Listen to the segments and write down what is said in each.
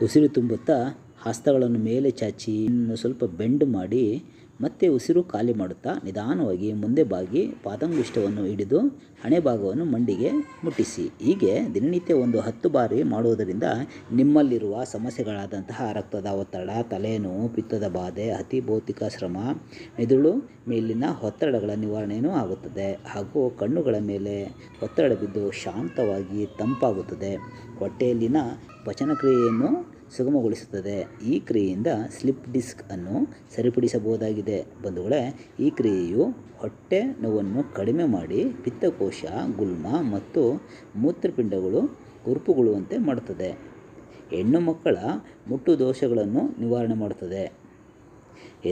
ಉಸಿರು ತುಂಬುತ್ತಾ ಹಸ್ತಗಳನ್ನು ಮೇಲೆ ಚಾಚಿ ಇನ್ನು ಸ್ವಲ್ಪ ಬೆಂಡ್ ಮಾಡಿ ಮತ್ತೆ ಉಸಿರು ಖಾಲಿ ಮಾಡುತ್ತಾ ನಿಧಾನವಾಗಿ ಮುಂದೆ ಬಾಗಿ ಪಾದಾಂಗುಷ್ಟವನ್ನು ಹಿಡಿದು ಹಣೆ ಭಾಗವನ್ನು ಮಂಡಿಗೆ ಮುಟ್ಟಿಸಿ. ಹೀಗೆ ದಿನನಿತ್ಯ 10 ಬಾರಿ ಮಾಡುವುದರಿಂದ ನಿಮ್ಮಲ್ಲಿರುವ ಸಮಸ್ಯೆಗಳಾದಂತಹ ರಕ್ತದ ಒತ್ತಡ, ತಲೆನೋವು, ಪಿತ್ತದ ಬಾಧೆ, ಅತಿ ಭೌತಿಕ ಶ್ರಮ, ಮೆದುಳು ಮೇಲಿನ ಒತ್ತಡಗಳ ನಿವಾರಣೆಯೂ ಆಗುತ್ತದೆ. ಹಾಗೂ ಕಣ್ಣುಗಳ ಮೇಲೆ ಒತ್ತಡ ಬಿದ್ದು ಶಾಂತವಾಗಿ ತಂಪಾಗುತ್ತದೆ. ಹೊಟ್ಟೆಯಲ್ಲಿನ ಪಚನಕ್ರಿಯೆಯನ್ನು ಸುಗಮಗೊಳಿಸುತ್ತದೆ. ಈ ಕ್ರಿಯೆಯಿಂದ ಸ್ಲಿಪ್ ಡಿಸ್ಕ್ ಅನ್ನು ಸರಿಪಡಿಸಬಹುದಾಗಿದೆ. ಬಂಧುಗಳೇ, ಈ ಕ್ರಿಯೆಯು ಹೊಟ್ಟೆ ನೋವನ್ನು ಕಡಿಮೆ ಮಾಡಿ ಪಿತ್ತಕೋಶ, ಗುಲ್ಮ ಮತ್ತು ಮೂತ್ರಪಿಂಡಗಳು ಉರುಪುಗೊಳ್ಳುವಂತೆ ಮಾಡುತ್ತದೆ. ಹೆಣ್ಣು ಮಕ್ಕಳ ಮುಟ್ಟು ದೋಷಗಳನ್ನು ನಿವಾರಣೆ ಮಾಡುತ್ತದೆ.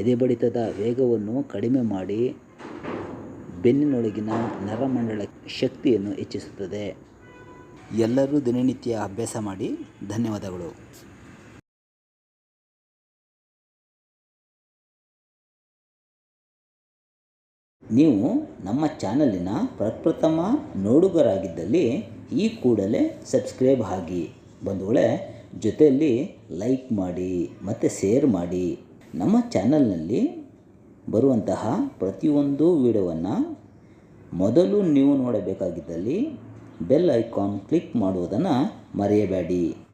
ಎದೆ ಬಡಿತದ ವೇಗವನ್ನು ಕಡಿಮೆ ಮಾಡಿ ಬೆನ್ನಿನೊಳಗಿನ ನರಮಂಡಲ ಶಕ್ತಿಯನ್ನು ಹೆಚ್ಚಿಸುತ್ತದೆ. ಎಲ್ಲರೂ ದಿನನಿತ್ಯ ಅಭ್ಯಾಸ ಮಾಡಿ. ಧನ್ಯವಾದಗಳು. ನೀವು ನಮ್ಮ ಚಾನಲಿನ ಪ್ರಪ್ರಥಮ ನೋಡುಗರಾಗಿದ್ದಲ್ಲಿ ಈ ಕೂಡಲೇ ಸಬ್ಸ್ಕ್ರೈಬ್ ಆಗಿ. ಬಂಧುಗಳೇ, ಜೊತೆಯಲ್ಲಿ ಲೈಕ್ ಮಾಡಿ ಮತ್ತು ಶೇರ್ ಮಾಡಿ. ನಮ್ಮ ಚಾನಲ್ನಲ್ಲಿ ಬರುವಂತಹ ಪ್ರತಿಯೊಂದು ವಿಡಿಯೋವನ್ನು ಮೊದಲು ನೀವು ನೋಡಬೇಕಾಗಿದ್ದಲ್ಲಿ ಬೆಲ್ ಐಕಾನ್ ಕ್ಲಿಕ್ ಮಾಡುವುದನ್ನು ಮರೆಯಬೇಡಿ.